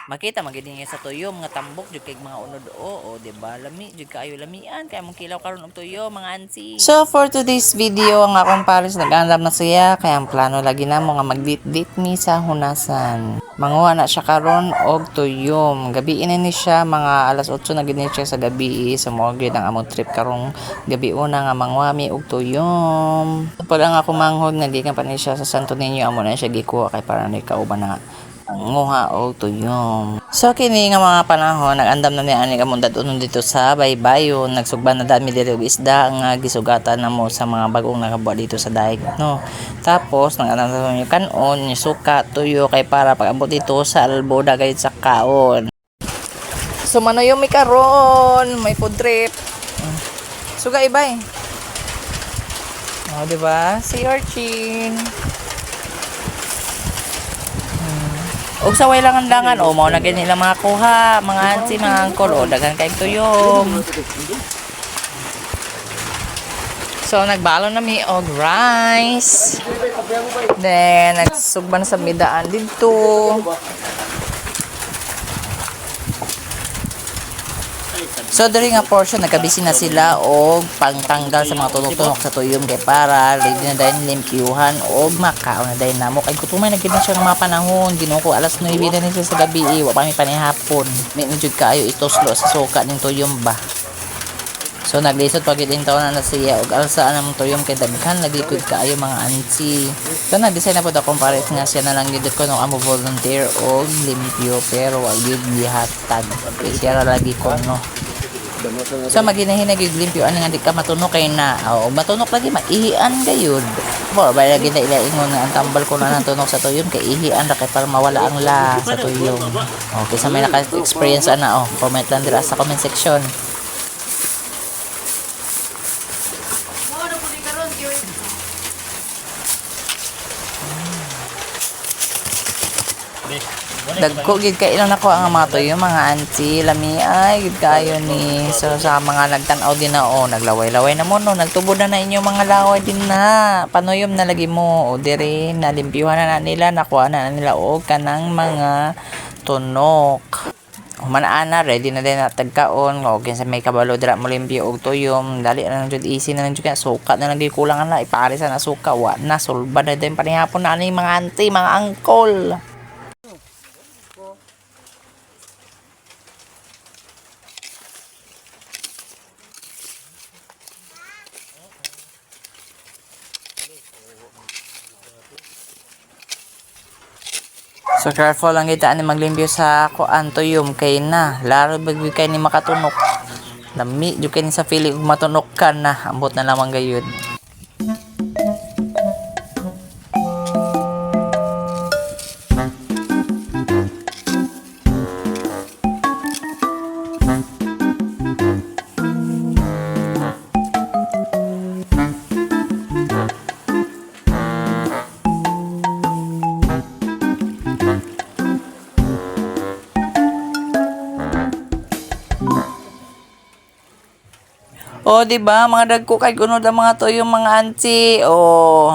Makita magid niya sa tuyom nga tambok jud kay mga unod o di ba lami jud kaayo lamian kay mong kilaw karon og tuyo mga ansi. So for today's video ang akong pares nag-andam na siya kay ang plano lagi na mo nga mag-date mi sa hunasan. Manguha na siya karon og tuyom. Gabi ini siya mga alas 8 na gid siya sa gabi sa mo gid ang among trip karong gabi una nga manguha mi og tuyom. Pag ang ako manghod nagikan pa ni siya sa Santo Niño amo na siya gikuha kay para ni kauban na nga nguha o tuyom. So kini nga mga panahon nagandam na ni ani kamong dadunon dito sa Baybayon, nagsugban na dami diri og isda nga gisugatan na mo sa mga bagong nakabuo dito sa daig no. Tapos nagandam na yung kanon, yung suka, tuyo kay para pag-abot dito sa alboda gayud sa kaon. So manuyom mi karon, may food trip. Suga ibay. Oh, di ba? Si Urchin. Og sa way langan-langan o mao na gid nila mga kuha, mga auntie, mga uncle o daghan kay tuyom. So nagbalon na mi og rice. Then nagsugban sa midaan dito. So during nga portion nagkabisi na sila og pangtanggal sa mga tunok-tunok sa tuyom kay para ready na dayon limpyuhan og makaon na dayon namo kay kutumay na gid na siya nga mga panahon ginuko alas 9 na ni sa gabi wa pa mi panihapon medyo kaayo itoslo sa suka ning tuyom ba. So naglisod pa gid taon na siya og alsa ang tuyom kay daghan naglikod kaayo mga ansi. So nag-design na pud akong pares nga siya na lang gid ko no amo volunteer og limpyo pero wa gid gihatag kay siya lagi ko no. So maginahinag yung limpyo ani nga di ka matunok kay na o matunok lagi maihian gayud for ba lagi na ilaingon nga ang tambal ko na natunog sa tuyom kay ihian ra kay para mawala ang la sa tuyom. Okay sa may naka-experience ana comment lang dira sa comment section. Dagko gid kay ilang nako ang mga tuyo mga auntie lami ay gid kayo ni so sa mga nagtan-aw din na naglaway-laway na mo no nagtubod na inyo mga laway din na panuyom na lagi mo o diri nalimpyuhan na nila nakuha na nila og kanang mga tunok. Humanaan na ready na din na tagkaon og sa may kabalo dira mo limpyo og tuyom dali na jud easy na lang jud suka na lang di kulang na ipare sa na suka wa na sulba na din panihapon na ani mga auntie mga uncle. So careful lang kita ani maglimpyo sa kuan tuyom kay na laro bagyo kay ni makatunok. Lami jud kay ni sa feeling ug matunok ka na ambot na lamang gayud. O, di ba mga dagko kay unod ang mga tuyong mga auntie. O.